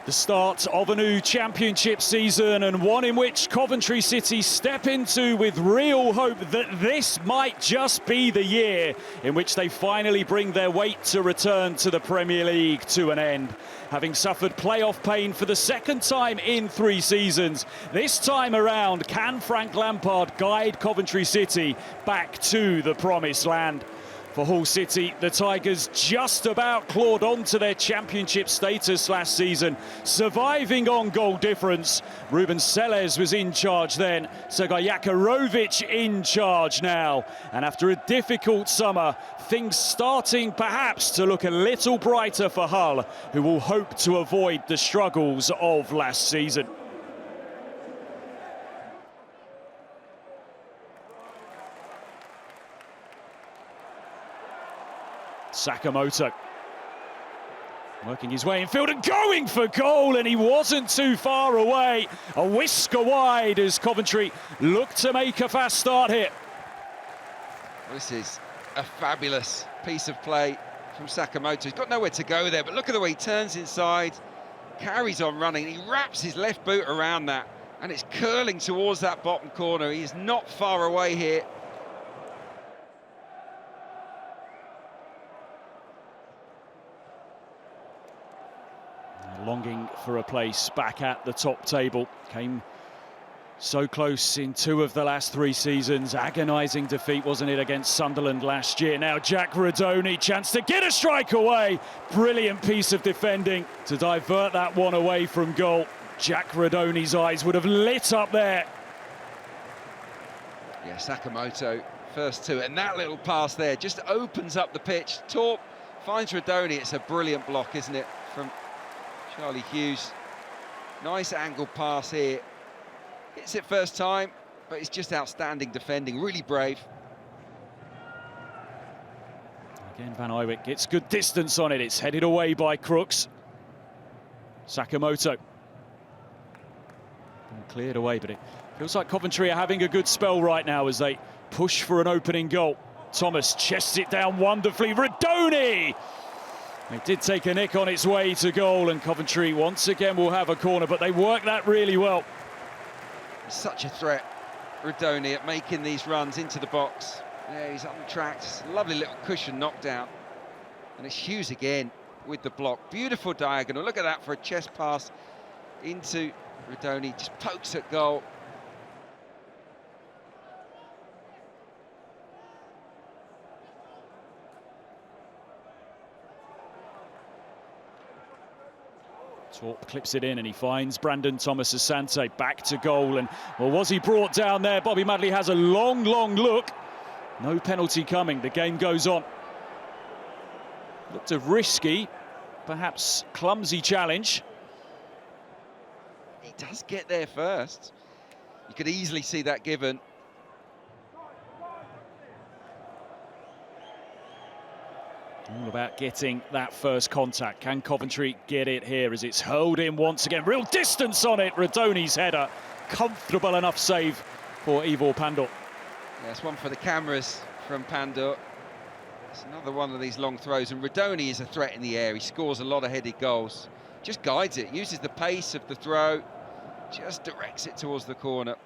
The start of a new championship season, and one in which Coventry City step into with real hope that this might just be the year in which they finally bring their wait to return to the Premier League to an end. Having suffered playoff pain for the second time in 3 seasons, this time around, can Frank Lampard guide Coventry City back to the promised land? For Hull City, the Tigers just about clawed on to their championship status last season, surviving on goal difference. Ruben Selles was in charge then, Sergej Jakarovic in charge now. And after a difficult summer, things starting perhaps to look a little brighter for Hull, who will hope to avoid the struggles of last season. Sakamoto working his way in field and going for goal, and he wasn't too far away. A whisker wide as Coventry look to make a fast start here. This is a fabulous piece of play from Sakamoto. He's got nowhere to go there, but look at the way he turns inside, carries on running, he wraps his left boot around that, and it's curling towards that bottom corner. He is not far away here. Longing for a place back at the top table. Came so close in 2 of the last 3 seasons. Agonising defeat, wasn't it, against Sunderland last year. Now Jack Rodoni, chance to get a strike away. Brilliant piece of defending to divert that one away from goal. Jack Rodoni's eyes would have lit up there. Yeah, Sakamoto, first 2, and that little pass there just opens up the pitch. Torp finds Rodoni. It's a brilliant block, isn't it, from Charlie Hughes. Nice angle pass here. Hits it first time, but it's just outstanding defending, really brave. Again, Van Iwick gets good distance on it. It's headed away by Crooks. Sakamoto. Cleared away, but it feels like Coventry are having a good spell right now as they push for an opening goal. Thomas chests it down wonderfully. Rodoni! It did take a nick on its way to goal, and Coventry once again will have a corner, but they work that really well. Such a threat, Rodoni, at making these runs into the box. Yeah, he's untracked. Lovely little cushion knockdown. And it's Hughes again with the block. Beautiful diagonal. Look at that for a chest pass into Rodoni. Just pokes at goal. Torp clips it in and he finds Brandon Thomas Asante back to goal, and well, was he brought down there? Bobby Madley has a long look. No penalty coming, the game goes on. Looked a risky, perhaps clumsy challenge. He does get there first. You could easily see that given. All about getting that first contact. Can Coventry get it here as it's hurled in once again? Real distance on it. Rodoni's header. Comfortable enough save for Ivor Pandor. Yeah, it's one for the cameras from Pandor. It's another one of these long throws, and Rodoni is a threat in the air. He scores a lot of headed goals. Just guides it, uses the pace of the throw, just directs it towards the corner.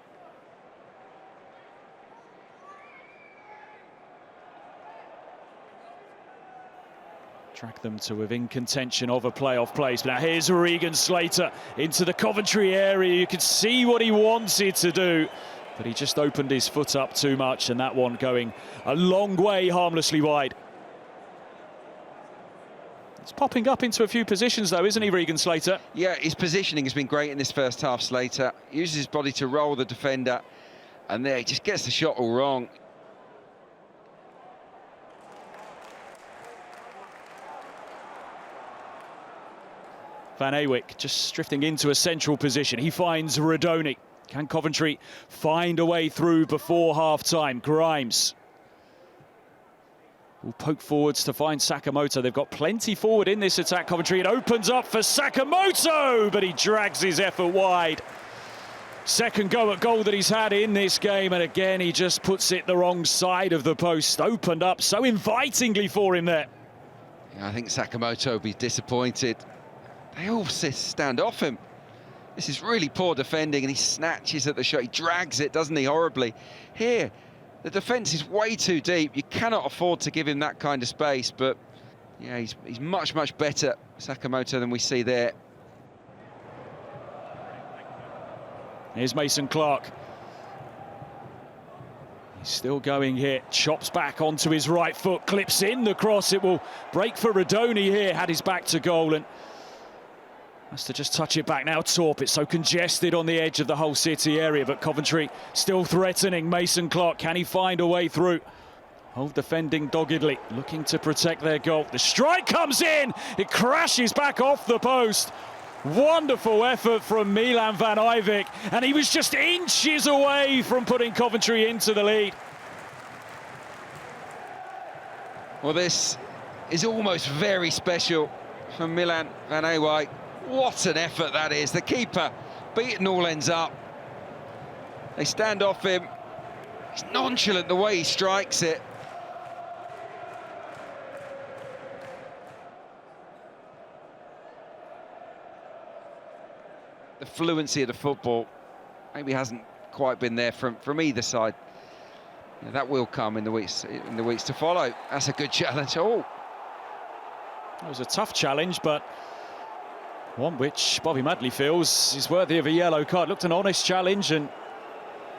Track them to within contention of a playoff place. Now here's Regan Slater into the Coventry area. You could see what he wanted to do, but he just opened his foot up too much, and that one going a long way harmlessly wide. He's popping up into a few positions though, isn't he, Regan Slater? Yeah, his positioning has been great in this first half, Slater. Uses his body to roll the defender, and there he just gets the shot all wrong. Van Iwick just drifting into a central position. He finds Rodoni. Can Coventry find a way through before half-time? Grimes will poke forwards to find Sakamoto. They've got plenty forward in this attack, Coventry. It opens up for Sakamoto, but he drags his effort wide. Second go at goal that he's had in this game, and again he just puts it the wrong side of the post. Opened up so invitingly for him there. Yeah, I think Sakamoto will be disappointed. They all stand off him. This is really poor defending, and he snatches at the shot. He drags it, doesn't he, horribly. Here, the defence is way too deep. You cannot afford to give him that kind of space, but yeah, he's much, much better, Sakamoto, than we see there. Here's Mason Clark. He's still going here, chops back onto his right foot, clips in the cross. It will break for Radoni here, had his back to goal, and has to just touch it back now. Torp, it's so congested on the edge of the Hull City area, but Coventry still threatening. Mason Clark, can he find a way through? Hull defending doggedly, looking to protect their goal. The strike comes in, it crashes back off the post. Wonderful effort from Milan van Ivik, and he was just inches away from putting Coventry into the lead. Well, this is almost very special from Milan van Ivik. What an effort that is. The keeper beaten all ends up. They stand off him. It's nonchalant the way he strikes it. The fluency of the football maybe hasn't quite been there from either side. Yeah, that will come in the weeks to follow. That's a good challenge. Oh, it was a tough challenge, but one which Bobby Madley feels is worthy of a yellow card. Looked an honest challenge, and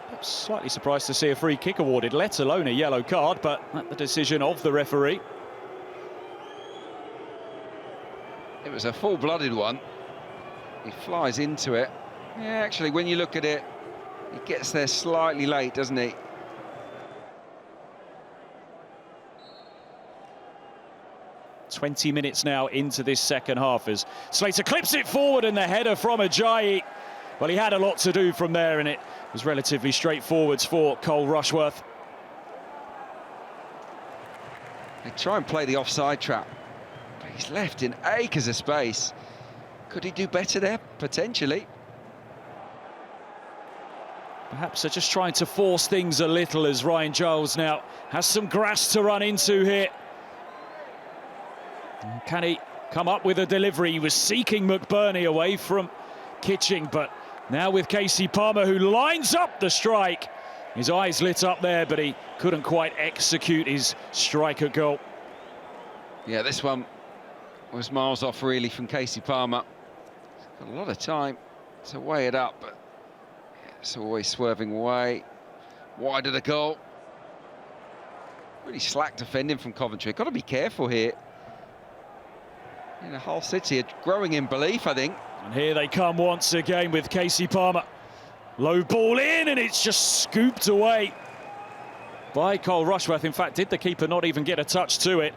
perhaps slightly surprised to see a free kick awarded, let alone a yellow card, but at the decision of the referee. It was a full-blooded one. He flies into it. Yeah, actually, when you look at it, he gets there slightly late, doesn't he? "20 minutes now into this second half as Slater clips it forward, and the header from Ajayi. Well, he had a lot to do from there, and it was relatively straightforward for Cole Rushworth. They try and play the offside trap, but he's left in acres of space. Could he do better there? Potentially. Perhaps they're just trying to force things a little, as Ryan Giles now has some grass to run into here. Can he come up with a delivery? He was seeking McBurney away from Kitching, but now with Casey Palmer, who lines up the strike. His eyes lit up there, but he couldn't quite execute his strike at goal. Yeah, this one was miles off really from Casey Palmer. He's got a lot of time to weigh it up, but it's always swerving away. Wide of the goal. Really slack defending from Coventry. Got to be careful here. Hull City are growing in belief, I think. And here they come once again with Casey Palmer. Low ball in, and it's just scooped away by Cole Rushworth. In fact, did the keeper not even get a touch to it?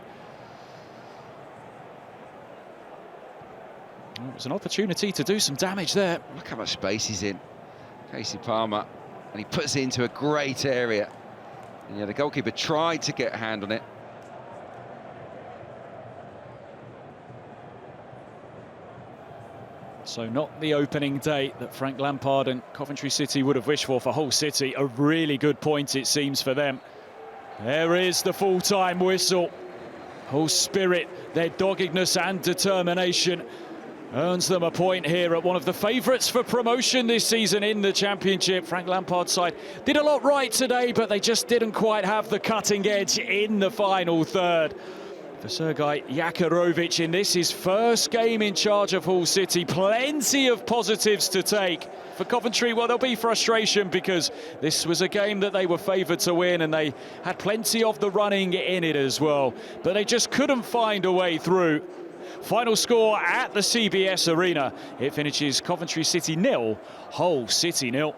It was an opportunity to do some damage there. Look how much space he's in, Casey Palmer, and he puts it into a great area. And yeah, the goalkeeper tried to get a hand on it. So not the opening day that Frank Lampard and Coventry City would have wished for Hull City. A really good point, it seems, for them. There is the full-time whistle. Hull spirit, their doggedness and determination earns them a point here at one of the favourites for promotion this season in the Championship. Frank Lampard's side did a lot right today, but they just didn't quite have the cutting edge in the final third. For Sergei Yakirovic in this, his first game in charge of Hull City, plenty of positives to take. For Coventry, well, there'll be frustration because this was a game that they were favoured to win, and they had plenty of the running in it as well, but they just couldn't find a way through. Final score at the CBS Arena, it finishes Coventry City 0, Hull City 0.